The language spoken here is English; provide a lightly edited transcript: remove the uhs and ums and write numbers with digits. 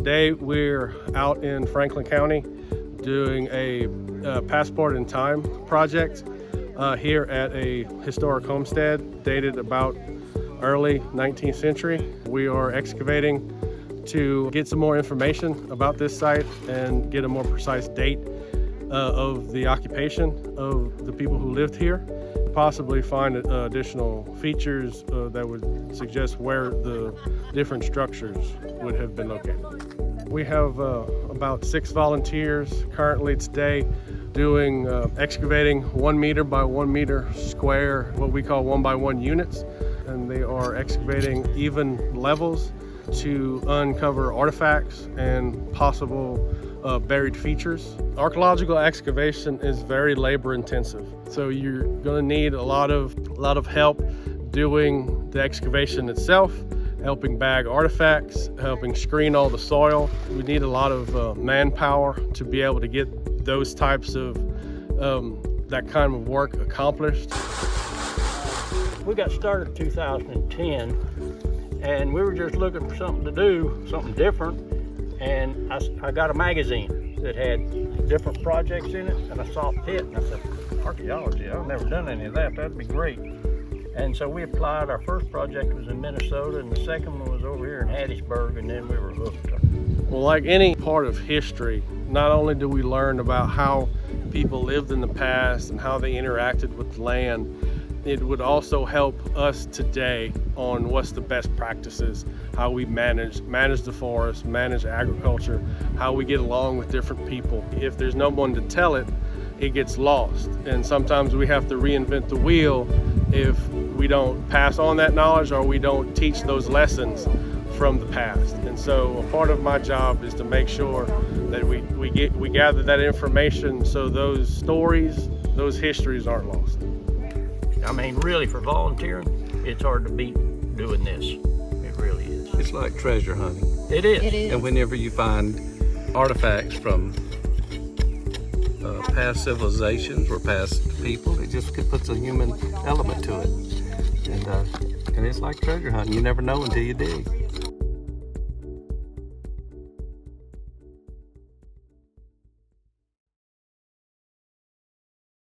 Today we're out in Franklin County doing a passport in time project here at a historic homestead dated about early 19th century. We are excavating to get some more information about this site and get a more precise date of the occupation of the people who lived here. Possibly find additional features that would suggest where the different structures would have been located. We have about 6 volunteers currently today doing excavating 1 meter by 1 meter square, what we call 1 by 1 units, and they are excavating even levels to uncover artifacts and possible buried features. Archaeological excavation is very labor intensive, so you're going to need a lot of help doing the excavation itself, helping bag artifacts, helping screen all the soil. We need a lot of manpower to be able to get those types of that kind of work accomplished. We got started in 2010 and we were just looking for something to do, something different, and I got a magazine that had different projects in it, and I saw a pit and I said, archaeology, I've never done any of that, that'd be great. And so we applied. Our first project was in Minnesota and the second one was over here in Hattiesburg, and then we were hooked. Well, like any part of history, not only do we learn about how people lived in the past and how they interacted with land, it would also help us today on what's the best practices, how we manage the forest, manage agriculture, how we get along with different people. If there's no one to tell it, it gets lost. And sometimes we have to reinvent the wheel if we don't pass on that knowledge or we don't teach those lessons from the past. And so a part of my job is to make sure that we gather that information so those stories, those histories aren't lost. I mean, really, for volunteering, it's hard to beat doing this. It really is. It's like treasure hunting. It is. It is. And whenever you find artifacts from past civilizations or past people, it just puts a human element to it. And it's like treasure hunting. You never know until you dig.